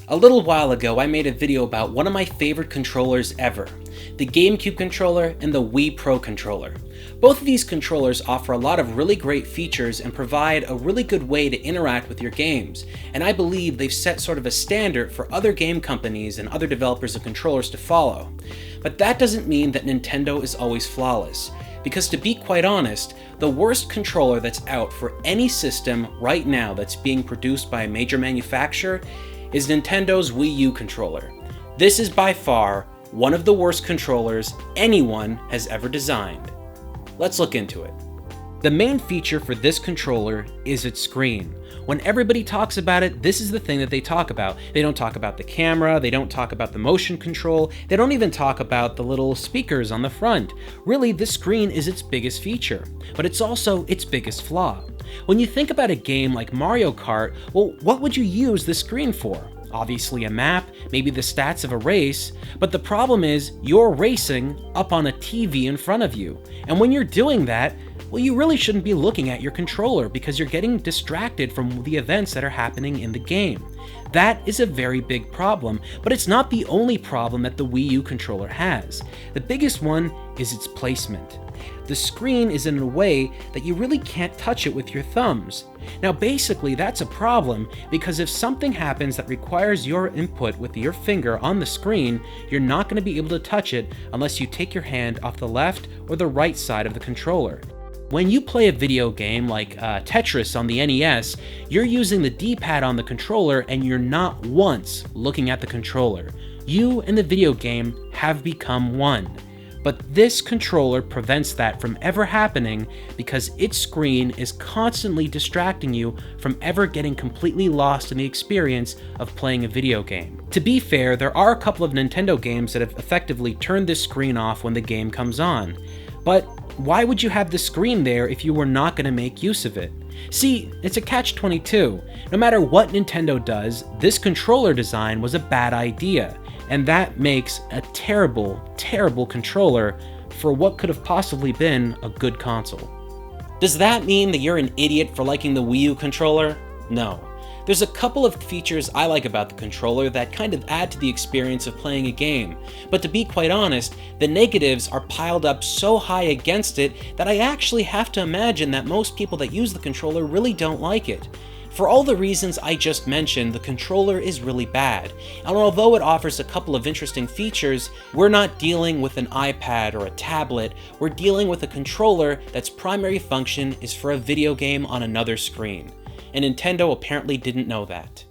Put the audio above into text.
A little while ago, I made a video about one of my favorite controllers ever, the GameCube controller and the Wii Pro controller. Both of these controllers offer a lot of really great features and provide a really good way to interact with your games, and I believe they've set sort of a standard for other game companies and other developers of controllers to follow. But that doesn't mean that Nintendo is always flawless, because to be quite honest, the worst controller that's out for any system right now that's being produced by a major manufacturer is Nintendo's Wii U controller. This is by far one of the worst controllers anyone has ever designed. Let's look into it. The main feature for this controller is its screen. When everybody talks about it, this is the thing that they talk about. They don't talk about the camera, they don't talk about the motion control, they don't even talk about the little speakers on the front. Really, this screen is its biggest feature, but it's also its biggest flaw. When you think about a game like Mario Kart, well, what would you use the screen for? Obviously a map, maybe the stats of a race, but the problem is you're racing up on a TV in front of you. And when you're doing that, well, you really shouldn't be looking at your controller because you're getting distracted from the events that are happening in the game. That is a very big problem, but it's not the only problem that the Wii U controller has. The biggest one is its placement. The screen is in a way that you really can't touch it with your thumbs. Now basically that's a problem because if something happens that requires your input with your finger on the screen, you're not going to be able to touch it unless you take your hand off the left or the right side of the controller. When you play a video game like Tetris on the NES, you're using the D-pad on the controller and you're not once looking at the controller. You and the video game have become one. But this controller prevents that from ever happening because its screen is constantly distracting you from ever getting completely lost in the experience of playing a video game. To be fair, there are a couple of Nintendo games that have effectively turned this screen off when the game comes on. But why would you have the screen there if you were not going to make use of it? See, it's a catch-22. No matter what Nintendo does, this controller design was a bad idea. And that makes a terrible, terrible controller for what could have possibly been a good console. Does that mean that you're an idiot for liking the Wii U controller? No. There's a couple of features I like about the controller that kind of add to the experience of playing a game, but to be quite honest, the negatives are piled up so high against it that I actually have to imagine that most people that use the controller really don't like it. For all the reasons I just mentioned, the controller is really bad, and although it offers a couple of interesting features, we're not dealing with an iPad or a tablet, we're dealing with a controller that's primary function is for a video game on another screen. And Nintendo apparently didn't know that.